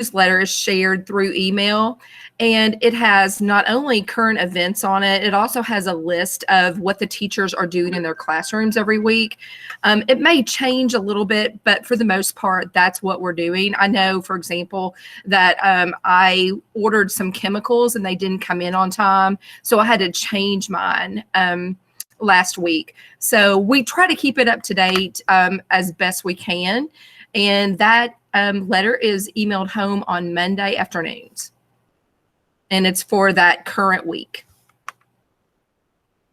newsletter is shared through email, and it has not only current events on it, it also has a list of what the teachers are doing in their classrooms every week. It may change a little bit, but for the most part, that's what we're doing. I know, for example, that I ordered some chemicals and they didn't come in on time, so I had to change mine last week. So we try to keep it up to date as best we can. And that letter is emailed home on Monday afternoons. And it's for that current week.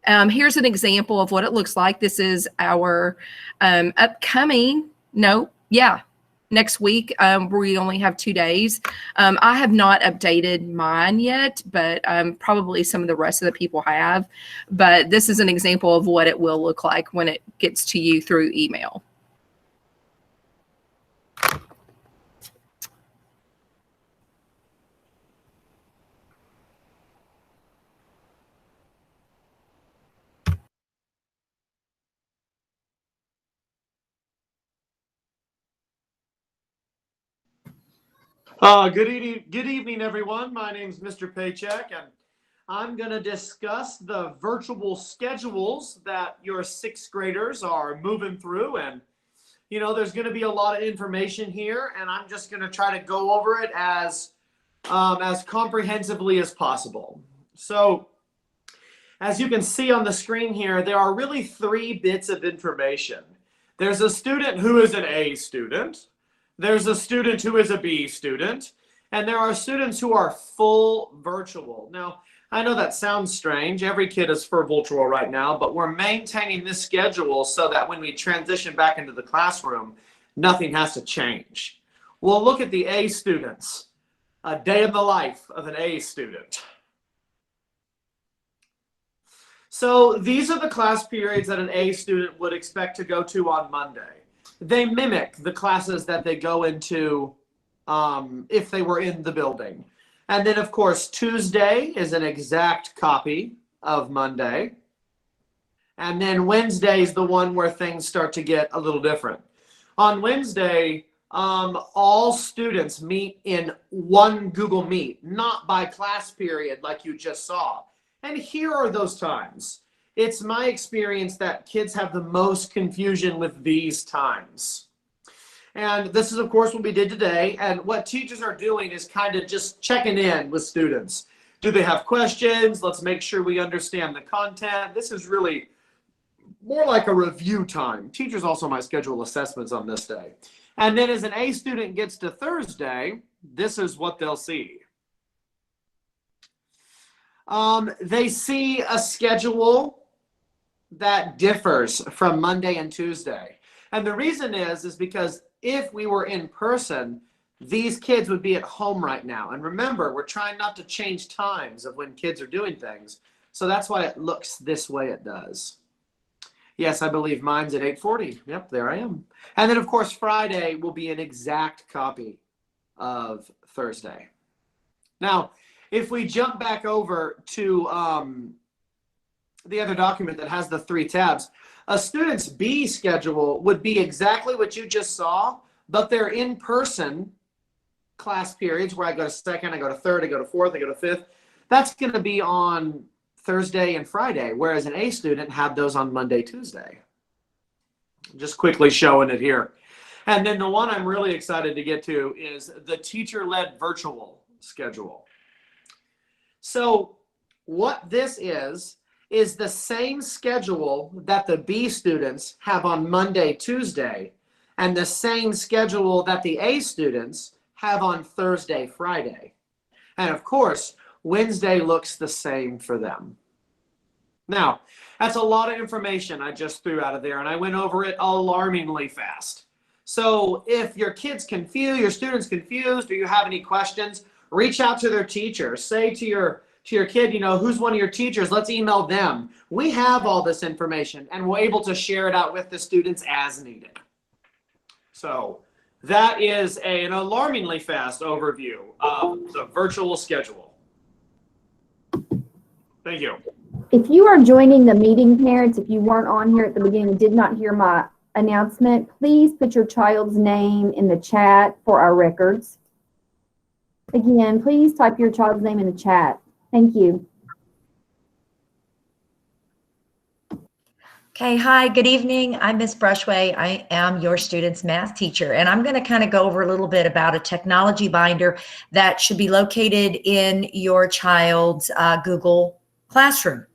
Here's an example of what it looks like. This is our next week. We only have 2 days. I have not updated mine yet, but probably some of the rest of the people have. But this is an example of what it will look like when it gets to you through email. Good evening, everyone. My name is Mr. Paycheck, and I'm going to discuss the virtual schedules that your sixth graders are moving through. And, you know, there's going to be a lot of information here, and I'm just going to try to go over it as comprehensively as possible. So, as you can see on the screen here, there are really 3 bits of information. There's a student who is an A student. There's a student who is a B student, and there are students who are full virtual. Now, I know that sounds strange. Every kid is full virtual right now, but we're maintaining this schedule so that when we transition back into the classroom, nothing has to change. We'll look at the A students, a day in the life of an A student. So these are the class periods that an A student would expect to go to on Monday. They mimic the classes that they go into if they were in the building. And then, of course, Tuesday is an exact copy of Monday. And then Wednesday is the one where things start to get a little different. On Wednesday, all students meet in one Google Meet, not by class period like you just saw. And here are those times. It's my experience that kids have the most confusion with these times. And this is, of course, what we did today. And what teachers are doing is kind of just checking in with students. Do they have questions? Let's make sure we understand the content. This is really more like a review time. Teachers also might schedule assessments on this day. And then as an A student gets to Thursday, this is what they'll see. They see a schedule that differs from Monday and Tuesday. And the reason is because if we were in person, these kids would be at home right now. And remember, we're trying not to change times of when kids are doing things. So that's why it looks this way it does. Yes, I believe mine's at 8:40. Yep, there I am. And then, of course, Friday will be an exact copy of Thursday. Now, if we jump back over to the other document that has the 3 tabs, a student's B schedule would be exactly what you just saw, but they're in-person class periods where I go to second, I go to third, I go to fourth, I go to fifth. That's going to be on Thursday and Friday, whereas an A student had those on Monday, Tuesday. Just quickly showing it here. And then the one I'm really excited to get to is the teacher-led virtual schedule. So what this is the same schedule that the B students have on Monday, Tuesday, and the same schedule that the A students have on Thursday, Friday. And of course, Wednesday looks the same for them. Now, that's a lot of information I just threw out of there, and I went over it alarmingly fast. So if your kid's confused, your student's confused, or you have any questions, reach out to their teacher. Say to your kid, you know, who's one of your teachers? Let's email them. We have all this information, and we're able to share it out with the students as needed. So that is an alarmingly fast overview of the virtual schedule. Thank you. If you are joining the meeting, parents, if you weren't on here at the beginning and did not hear my announcement, please put your child's name in the chat for our records. Again, please type your child's name in the chat. Thank you. Okay, hi, good evening. I'm Ms. Brushway. I am your student's math teacher, and I'm going to kind of go over a little bit about a technology binder that should be located in your child's Google Classroom.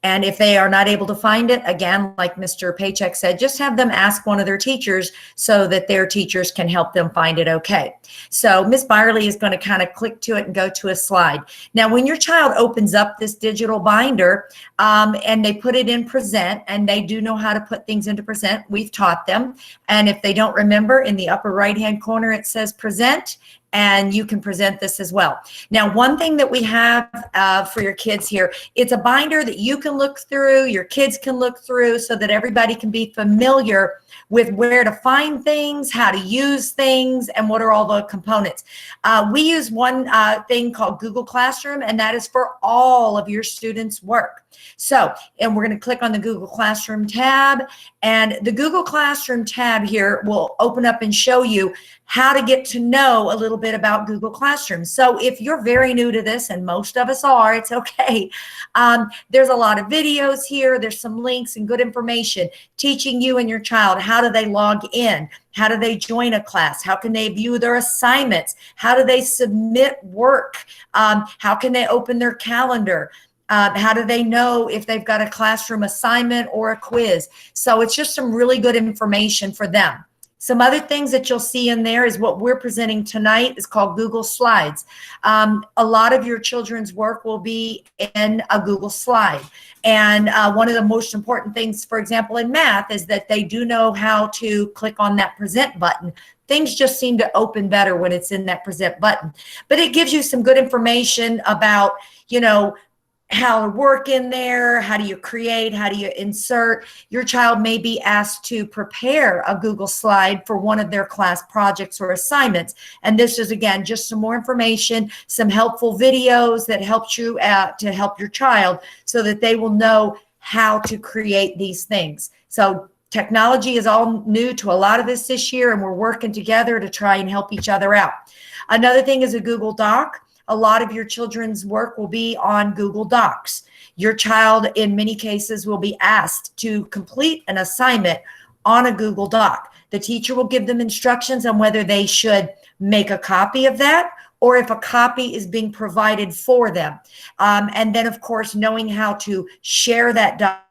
And if they are not able to find it, again, like Mr. Paycheck said, just have them ask one of their teachers so that their teachers can help them find it okay. So Ms. Byerly is going to kind of click to it and go to a slide. Now, when your child opens up this digital binder and they put it in present, and they do know how to put things into present, we've taught them. And if they don't remember, in the upper right-hand corner, it says present, and you can present this as well. Now, one thing that we have for your kids here, it's a binder that you can look through, your kids can look through, so that everybody can be familiar with where to find things, how to use things, and what are all the components. We use one thing called Google Classroom, and that is for all of your students' work. So, and we're going to click on the Google Classroom tab, and the Google Classroom tab here will open up and show you how to get to know a little bit about Google Classroom. So if you're very new to this, and most of us are, it's okay. There's a lot of videos here. There's some links and good information teaching you and your child, how do they log in? How do they join a class? How can they view their assignments? How do they submit work? How can they open their calendar? How do they know if they've got a classroom assignment or a quiz? So it's just some really good information for them. Some other things that you'll see in there is what we're presenting tonight is called Google Slides. A lot of your children's work will be in a Google Slide. And one of the most important things, for example, in math, is that they do know how to click on that present button. Things just seem to open better when it's in that present button. But it gives you some good information about, you know, how to work in there, how do you create, how do you insert. Your child may be asked to prepare a Google slide for one of their class projects or assignments. And this is, again, just some more information, some helpful videos that helps you to help your child so that they will know how to create these things. So technology is all new to a lot of us this year, and we're working together to try and help each other out. Another thing is a Google Doc. A lot of your children's work will be on Google Docs. Your child, in many cases, will be asked to complete an assignment on a Google Doc. The teacher will give them instructions on whether they should make a copy of that or if a copy is being provided for them. And then, of course, knowing how to share that document,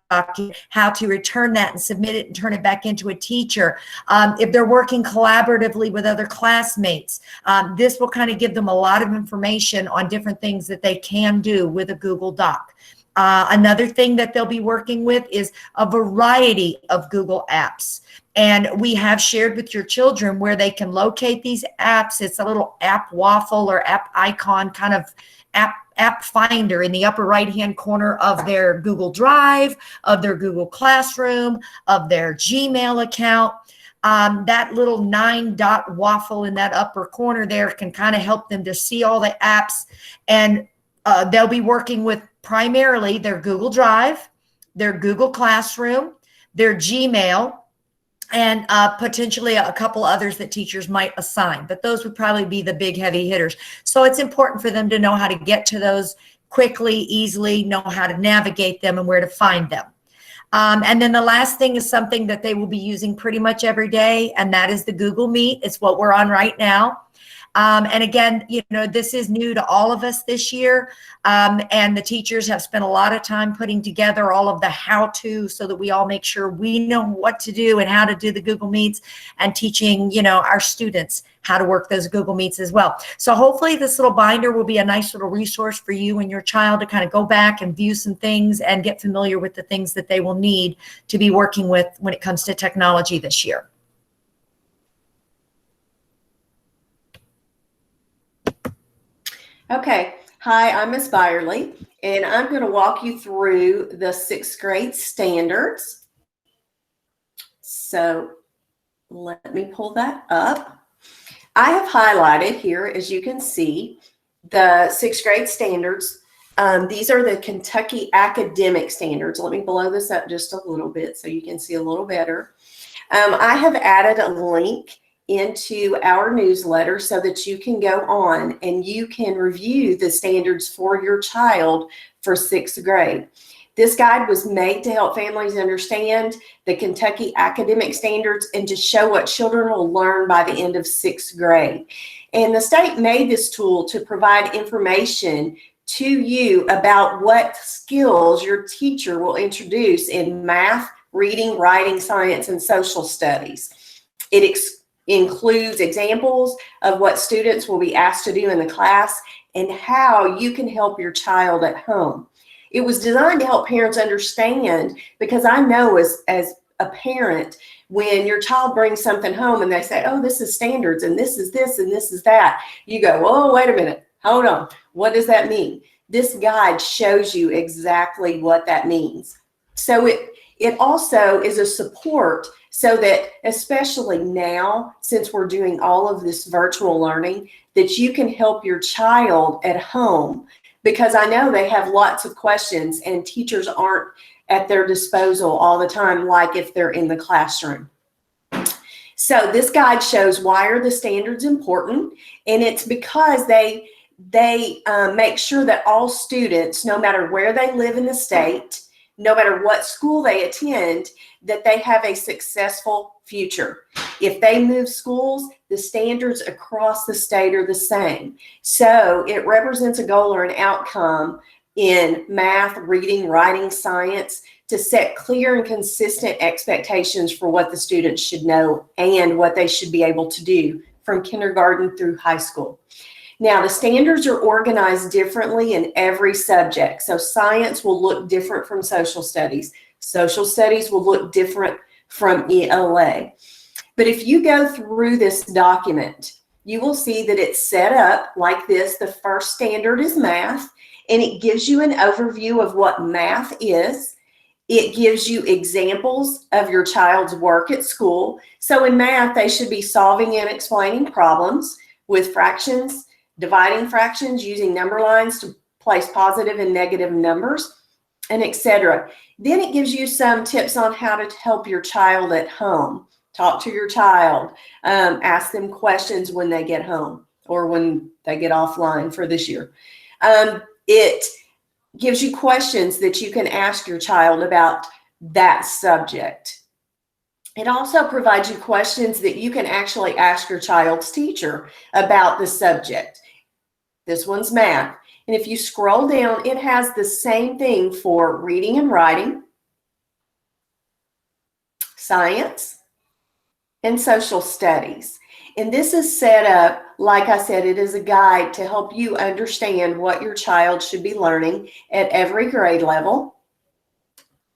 how to return that and submit it and turn it back into a teacher. If they're working collaboratively with other classmates, this will kind of give them a lot of information on different things that they can do with a Google Doc. Another thing that they'll be working with is a variety of Google apps. And we have shared with your children where they can locate these apps. It's a little app waffle or app icon kind of app finder in the upper right-hand corner of their Google Drive, of their Google Classroom, of their Gmail account. That little 9-dot waffle in that upper corner there can kind of help them to see all the apps. And they'll be working with primarily their Google Drive, their Google Classroom, their Gmail, and potentially a couple others that teachers might assign. But those would probably be the big heavy hitters. So it's important for them to know how to get to those quickly, easily, know how to navigate them and where to find them. And then the last thing is something that they will be using pretty much every day, and that is the Google Meet. It's what we're on right now. And again, you know, this is new to all of us this year. And the teachers have spent a lot of time putting together all of the how-to so that we all make sure we know what to do and how to do the Google Meets, and teaching, you know, our students how to work those Google Meets as well. So hopefully this little binder will be a nice little resource for you and your child to kind of go back and view some things and get familiar with the things that they will need to be working with when it comes to technology this year. Okay, hi, I'm Ms. Byerly, and I'm going to walk you through the 6th grade standards. So let me pull that up. I have highlighted here, as you can see, the 6th grade standards. These are the Kentucky Academic Standards. Let me blow this up just a little bit so you can see a little better. I have added a link into our newsletter so that you can go on and you can review the standards for your child for 6th grade. This guide was made to help families understand the Kentucky academic standards and to show what children will learn by the end of 6th grade. And the state made this tool to provide information to you about what skills your teacher will introduce in math, reading, writing, science, and social studies. It includes examples of what students will be asked to do in the class and how you can help your child at home. It was designed to help parents understand, because I know as a parent, when your child brings something home and they say, oh, this is standards and this is this and this is that, you go, oh, wait a minute, hold on. What does that mean? This guide shows you exactly what that means. So it also is a support so that, especially now, since we're doing all of this virtual learning, that you can help your child at home, because I know they have lots of questions and teachers aren't at their disposal all the time, like if they're in the classroom. So this guide shows why are the standards important, and it's because they make sure that all students, no matter where they live in the state, no matter what school they attend, that they have a successful future. If they move schools, the standards across the state are the same. So it represents a goal or an outcome in math, reading, writing, science, to set clear and consistent expectations for what the students should know and what they should be able to do from kindergarten through high school. Now, the standards are organized differently in every subject. So science will look different from social studies. Social studies will look different from ELA. But if you go through this document, you will see that it's set up like this. The first standard is math, and it gives you an overview of what math is. It gives you examples of your child's work at school. So in math, they should be solving and explaining problems with fractions, dividing fractions, using number lines to place positive and negative numbers, and etc. Then it gives you some tips on how to help your child at home. Talk to your child, ask them questions when they get home or when they get offline for this year. It gives you questions that you can ask your child about that subject. It also provides you questions that you can actually ask your child's teacher about the subject. This one's math. And if you scroll down, it has the same thing for reading and writing, science, and social studies. And this is set up, like I said, it is a guide to help you understand what your child should be learning at every grade level.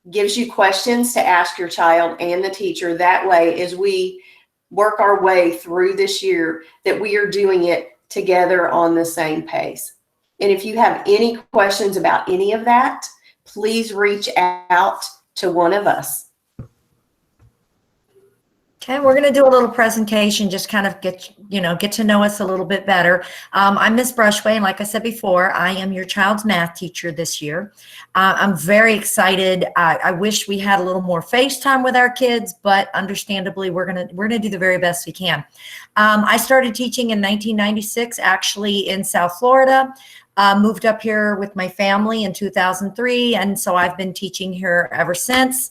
Gives you questions to ask your child and the teacher. That way, as we work our way through this year, that we are doing it together on the same pace. And if you have any questions about any of that, please reach out to one of us. Okay, we're going to do a little presentation, just kind of get to know us a little bit better. I'm Ms. Brushway, and like I said before, I am your child's math teacher this year. I'm very excited. I wish we had a little more FaceTime with our kids, but understandably, we're gonna do the very best we can. I started teaching in 1996, actually in South Florida. Moved up here with my family in 2003, and so I've been teaching here ever since.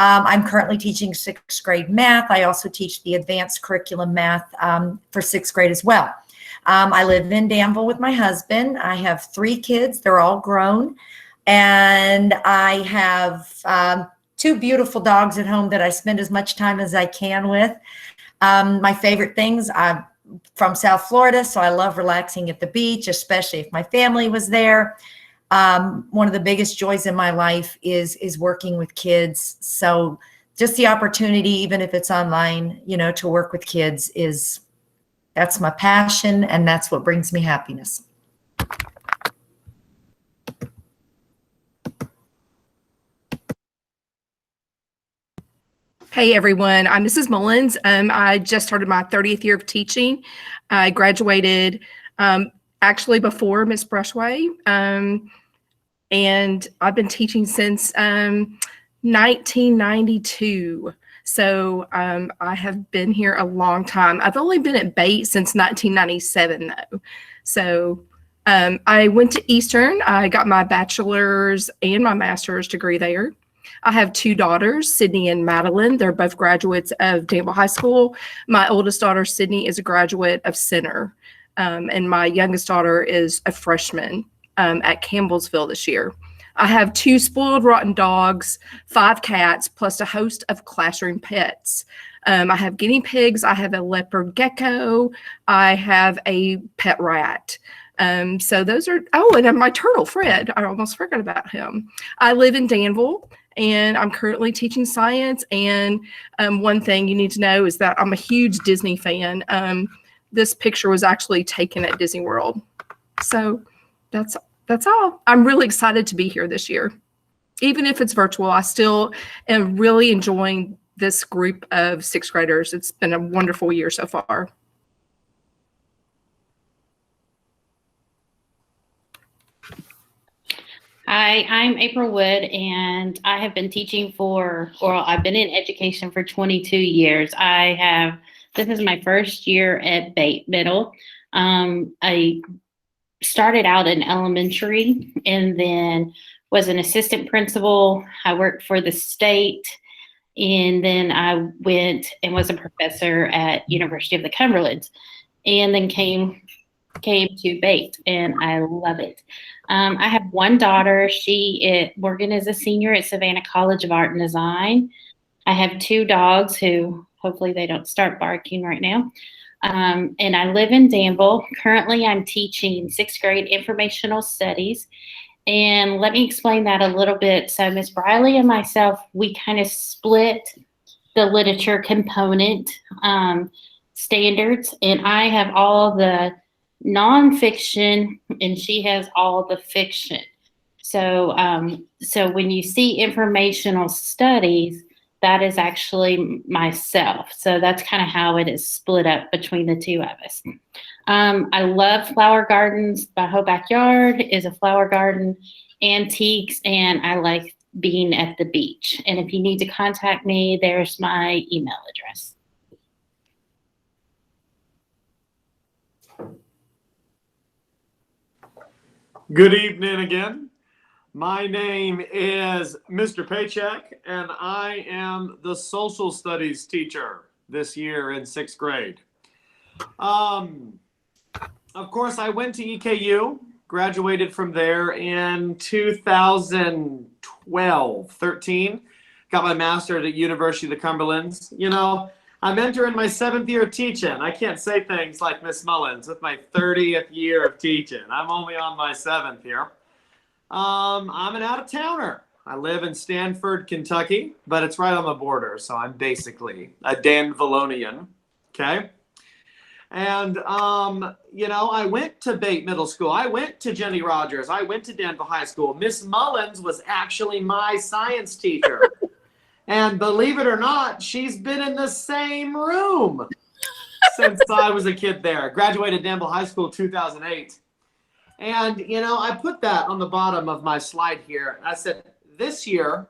I'm currently teaching 6th grade math. I also teach the advanced curriculum math for 6th grade as well. I live in Danville with my husband. I have 3 kids. They're all grown. And I have 2 beautiful dogs at home that I spend as much time as I can with. My favorite things, I'm from South Florida, so I love relaxing at the beach, especially if my family was there. One of the biggest joys in my life is working with kids. So just the opportunity, even if it's online, to work with kids that's my passion, and that's what brings me happiness. Hey everyone, I'm Mrs. Mullins. I just started my 30th year of teaching. I graduated actually before Miss Brushway, and I've been teaching since 1992. So I have been here a long time. I've only been at Bate since 1997, though. So I went to Eastern. I got my bachelor's and my master's degree there. I have two daughters, Sydney and Madeline. They're both graduates of Danville High School. My oldest daughter, Sydney, is a graduate of Center. And my youngest daughter is a freshman at Campbellsville this year. I have two spoiled rotten dogs, 5 cats, plus a host of classroom pets. I have guinea pigs. I have a leopard gecko. I have a pet rat. So those are, oh, and my turtle, Fred. I almost forgot about him. I live in Danville, and I'm currently teaching science. And one thing you need to know is that I'm a huge Disney fan. This picture was actually taken at Disney World. So that's all. I'm really excited to be here this year. Even if it's virtual, I still am really enjoying this group of 6th graders. It's been a wonderful year so far. Hi, I'm April Wood, and I have been teaching I've been in education for 22 years. This is my first year at Bate Middle. I started out in elementary and then was an assistant principal. I worked for the state, and then I went and was a professor at University of the Cumberlands, and then came to Bate, and I love it. I have one daughter. Morgan is a senior at Savannah College of Art and Design. I have 2 dogs who hopefully they don't start barking right now. And I live in Danville. Currently, I'm teaching 6th grade informational studies. And let me explain that a little bit. So Ms. Briley and myself, we kind of split the literature component standards. And I have all the nonfiction and she has all the fiction. So, so when you see informational studies, that is actually myself. So that's kind of how it is split up between the 2 of us. I love flower gardens. My whole backyard is a flower garden, antiques, and I like being at the beach. And if you need to contact me, there's my email address. Good evening again. My name is Mr. Paycheck, and I am the social studies teacher this year in 6th grade. Of course, I went to EKU, graduated from there in 13, got my master's at University of the Cumberlands. You know, I'm entering my 7th year of teaching. I can't say things like Miss Mullins with my 30th year of teaching. I'm only on my 7th here. I'm an out-of-towner. I live in Stanford, Kentucky, but it's right on the border, so I'm basically a Danvillonian, okay? And, you know, I went to Bate Middle School. I went to Jenny Rogers. I went to Danville High School. Miss Mullins was actually my science teacher. And believe it or not, she's been in the same room since I was a kid there. Graduated Danville High School 2008. And, you know, I put that on the bottom of my slide here. I said, this year,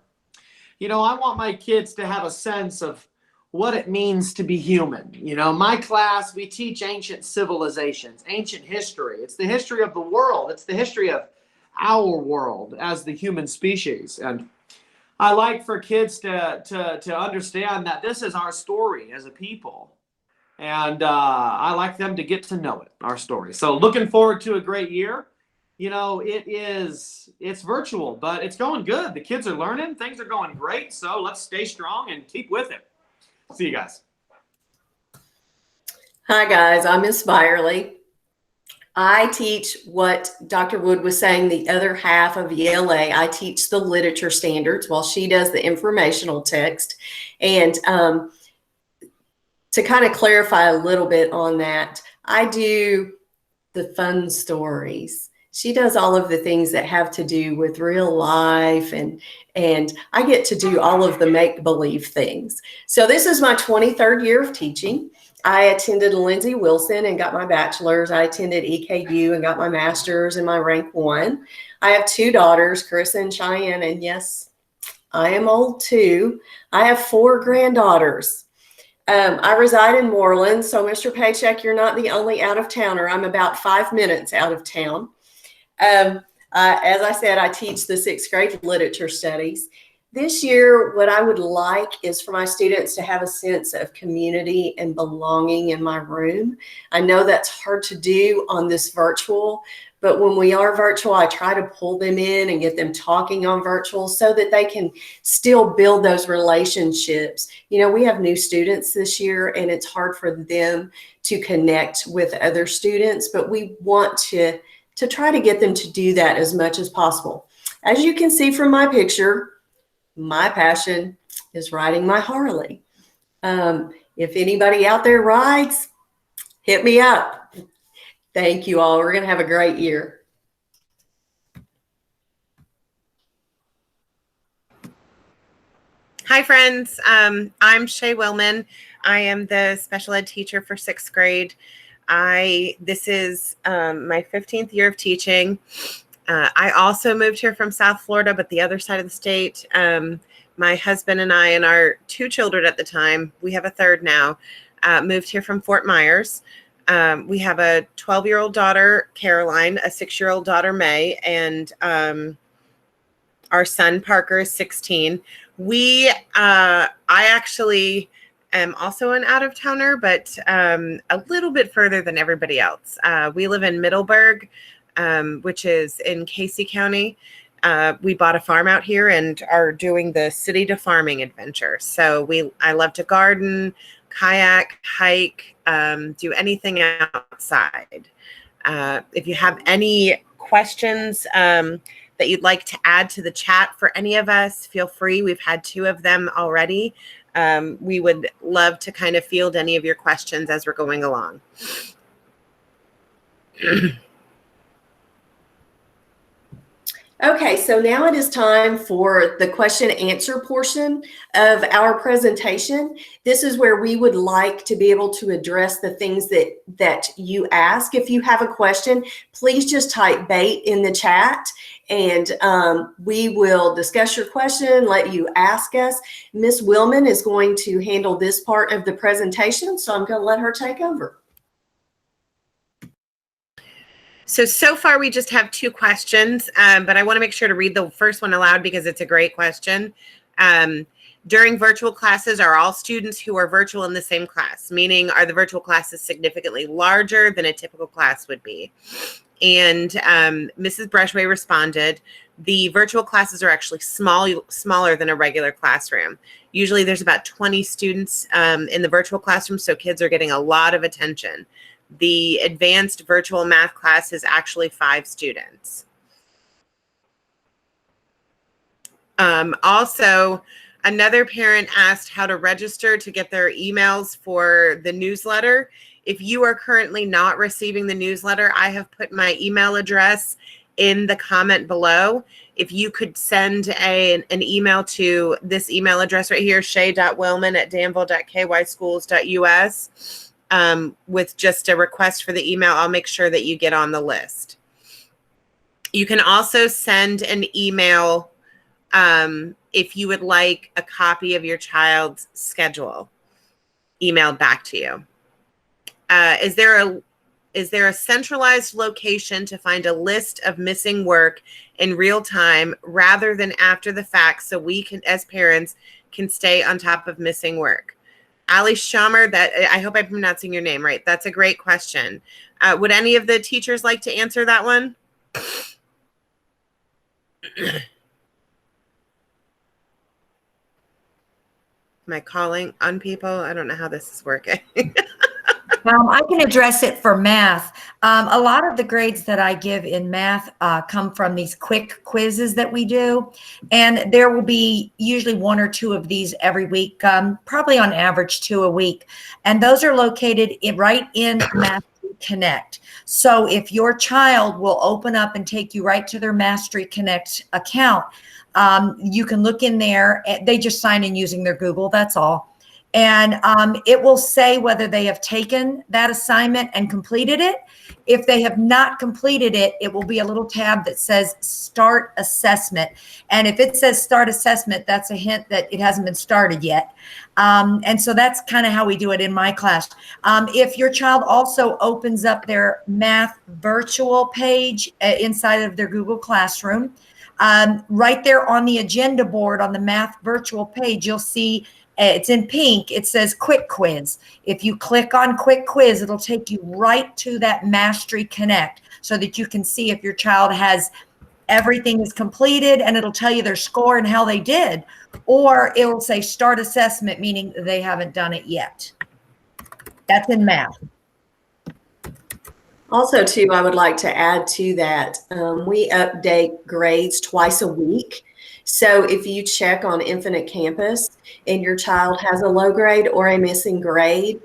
you know, I want my kids to have a sense of what it means to be human. You know, my class, we teach ancient civilizations, ancient history. It's the history of the world. It's the history of our world as the human species. And I like for kids to understand that this is our story as a people. And I like them to get to know it, our story. So looking forward to a great year. You know, it's virtual, but it's going good. The kids are learning. Things are going great. So let's stay strong and keep with it. See you guys. Hi, guys. I'm Miss Byerly. I teach what Dr. Wood was saying, the other half of ELA. I teach the literature standards while she does the informational text. And to kind of clarify a little bit on that, I do the fun stories. She does all of the things that have to do with real life, and I get to do all of the make-believe things. So this is my 23rd year of teaching. I attended Lindsey Wilson and got my bachelor's. I attended EKU and got my master's and my rank 1. I have 2 daughters, Carissa and Cheyenne, and yes, I am old too. I have 4 granddaughters. I reside in Moreland, so Mr. Paycheck, you're not the only out of towner. I'm about 5 minutes out of town. As I said, I teach the 6th grade literature studies. This year, what I would like is for my students to have a sense of community and belonging in my room. I know that's hard to do on this virtual, but when we are virtual, I try to pull them in and get them talking on virtual so that they can still build those relationships. You know, we have new students this year, and it's hard for them to connect with other students, but we want to try to get them to do that as much as possible. As you can see from my picture, my passion is riding my Harley. If anybody out there rides, hit me up. Thank you all. We're going to have a great year. Hi, friends. I'm Shay Willman. I am the special ed teacher for 6th grade. This is my 15th year of teaching. I also moved here from South Florida, but the other side of the state. My husband and I and our 2 children at the time, we have a 3rd now, moved here from Fort Myers. We have a 12-year-old daughter, Caroline, a 6-year-old daughter, May, and our son, Parker, is 16. I actually am also an out-of-towner, but a little bit further than everybody else. We live in Middleburg, which is in Casey County. We bought a farm out here and are doing the city to farming adventure. So I love to garden, kayak, hike, do anything outside. If you have any questions that you'd like to add to the chat for any of us, feel free. We've had 2 of them already. We would love to kind of field any of your questions as we're going along. Okay, so now it is time for the question and answer portion of our presentation. This is where we would like to be able to address the things that you ask. If you have a question, please just type BAIT in the chat, and we will discuss your question, let you ask us. Ms. Willman is going to handle this part of the presentation, so I'm going to let her take over. So far we just have 2 questions, but I want to make sure to read the first one aloud because it's a great question. During virtual classes, are all students who are virtual in the same class? Meaning, are the virtual classes significantly larger than a typical class would be? And Mrs. Brushway responded, the virtual classes are actually smaller than a regular classroom. Usually there's about 20 students in the virtual classroom, so kids are getting a lot of attention. The advanced virtual math class is actually 5 students. Also, another parent asked how to register to get their emails for the newsletter. If you are currently not receiving the newsletter, I have put my email address in the comment below. If you could send an email to this email address right here, shay.willman@danville.kyschools.us. With just a request for the email, I'll make sure that you get on the list. You can also send an email if you would like a copy of your child's schedule emailed back to you. Is there a centralized location to find a list of missing work in real time rather than after the fact so we can, as parents, can stay on top of missing work? Ali Shammer, I hope I'm pronouncing your name right. That's a great question. Would any of the teachers like to answer that one? Am I calling on people? I don't know how this is working. I can address it for math. A lot of the grades that I give in math come from these quick quizzes that we do. And there will be usually 1 or 2 of these every week, probably on average 2 a week. And those are located right in Mastery Connect. So if your child will open up and take you right to their Mastery Connect account, you can look in there. They just sign in using their Google, that's all. And it will say whether they have taken that assignment and completed it. If they have not completed it, it will be a little tab that says Start Assessment. And if it says Start Assessment, that's a hint that it hasn't been started yet. And so that's kind of how we do it in my class. If your child also opens up their math virtual page inside of their Google Classroom, right there on the agenda board on the math virtual page, you'll see it's in pink. It says Quick Quiz. If you click on Quick Quiz, it'll take you right to that Mastery Connect so that you can see if your child has everything is completed, and it'll tell you their score and how they did. Or it will say Start Assessment, meaning they haven't done it yet. That's in math. Also, too, I would like to add to that, we update grades twice a week. So if you check on Infinite Campus and your child has a low grade or a missing grade,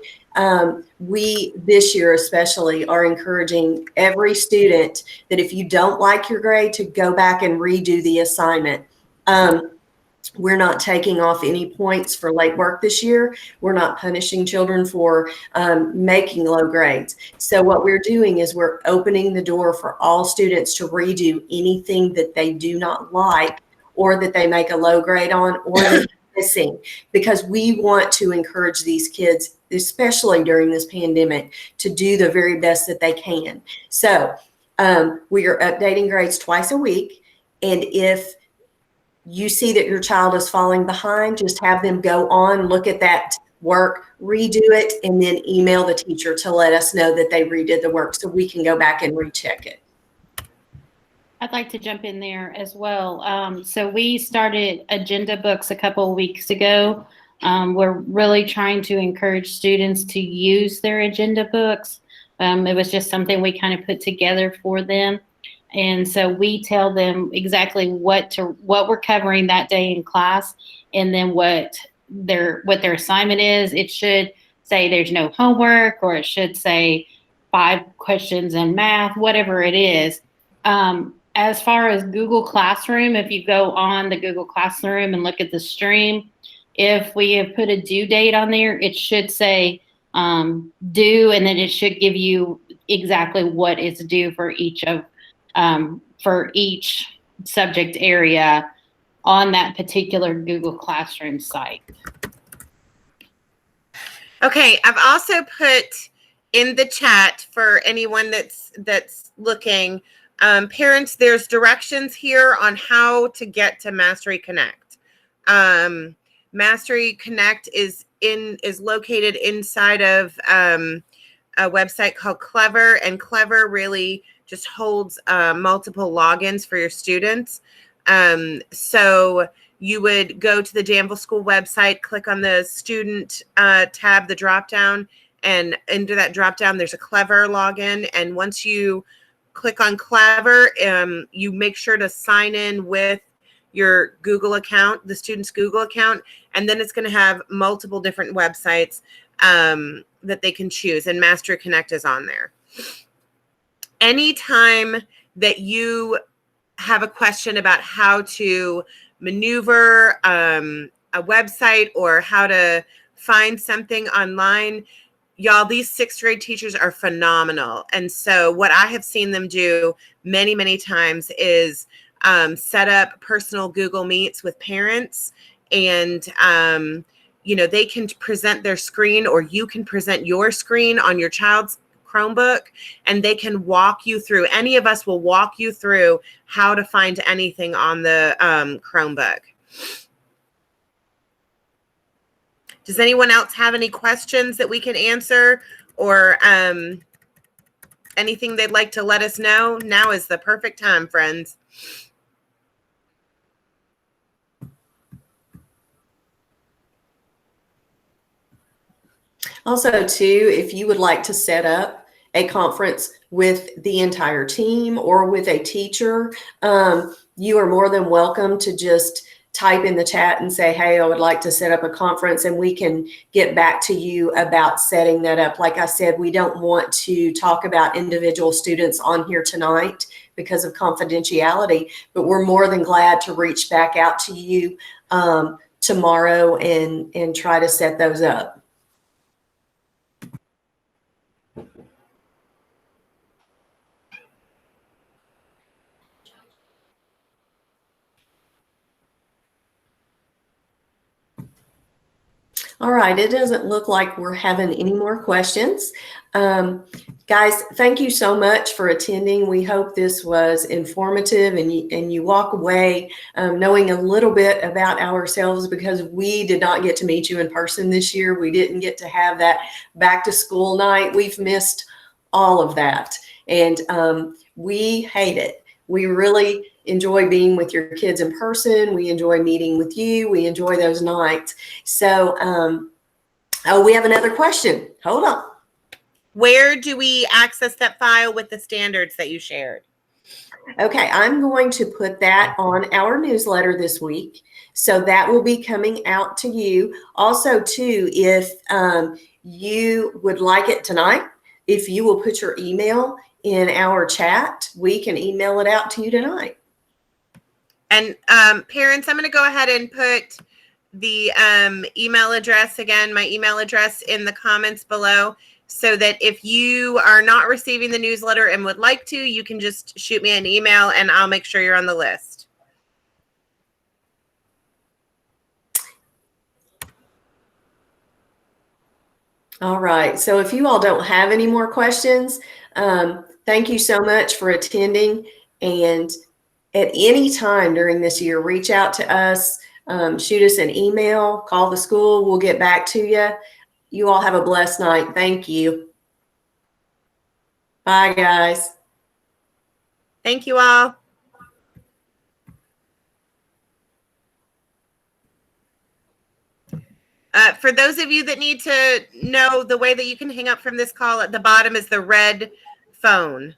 we, this year especially, are encouraging every student that if you don't like your grade, to go back and redo the assignment. We're not taking off any points for late work this year. We're not punishing children for making low grades. So what we're doing is we're opening the door for all students to redo anything that they do not like, or that they make a low grade on, or they're missing, because we want to encourage these kids, especially during this pandemic, to do the very best that they can. So we are updating grades twice a week. And if you see that your child is falling behind, just have them go on, look at that work, redo it, and then email the teacher to let us know that they redid the work so we can go back and recheck it. I'd like to jump in there as well. So we started agenda books a couple of weeks ago. We're really trying to encourage students to use their agenda books. It was just something we kind of put together for them. And so we tell them exactly what we're covering that day in class, and then what their assignment is. It should say there's no homework, or it should say 5 questions in math, whatever it is. As far as Google Classroom, if you go on the Google Classroom and look at the stream, if we have put a due date on there, it should say due, and then it should give you exactly what is due for each subject area on that particular Google Classroom site. Okay, I've also put in the chat for anyone that's looking, parents, there's directions here on how to get to Mastery Connect. Mastery Connect is located inside of a website called Clever, and Clever really just holds multiple logins for your students. So you would go to the Danville School website, click on the student tab, the drop down, and into that drop down there's a Clever login. And once you click on Clever, you make sure to sign in with your Google account, the student's Google account, and then it's going to have multiple different websites that they can choose, and Mastery Connect is on there. Anytime that you have a question about how to maneuver a website or how to find something online, y'all, these 6th grade teachers are phenomenal. And so what I have seen them do many, many times is set up personal Google Meets with parents, and they can present their screen, or you can present your screen on your child's Chromebook, and they can walk you through. Any of us will walk you through how to find anything on the Chromebook. Does anyone else have any questions that we can answer, or anything they'd like to let us know? Now is the perfect time, friends. Also, too, if you would like to set up a conference with the entire team or with a teacher, you are more than welcome to just type in the chat and say, hey, I would like to set up a conference, and we can get back to you about setting that up. Like I said, we don't want to talk about individual students on here tonight because of confidentiality, but we're more than glad to reach back out to you tomorrow and try to set those up. All right, it doesn't look like we're having any more questions. Guys, thank you so much for attending. We hope this was informative and you walk away knowing a little bit about ourselves, because we did not get to meet you in person this year. We didn't get to have that back to school night. We've missed all of that, and we hate it. We really enjoy being with your kids in person. We enjoy meeting with you. We enjoy those nights. So, oh, we have another question. Hold on. Where do we access that file with the standards that you shared? Okay, I'm going to put that on our newsletter this week. So that will be coming out to you. Also, too, if you would like it tonight, if you will put your email in our chat, we can email it out to you tonight. And parents, I'm going to go ahead and put the email address again, my email address in the comments below, so that if you are not receiving the newsletter and would like to, you can just shoot me an email and I'll make sure you're on the list. All right. So if you all don't have any more questions, thank you so much for attending. And at any time during this year, reach out to us, shoot us an email, call the school. We'll get back to you. You all have a blessed night. Thank you. Bye, guys. Thank you all. For those of you that need to know the way that you can hang up from this call, at the bottom is the red phone.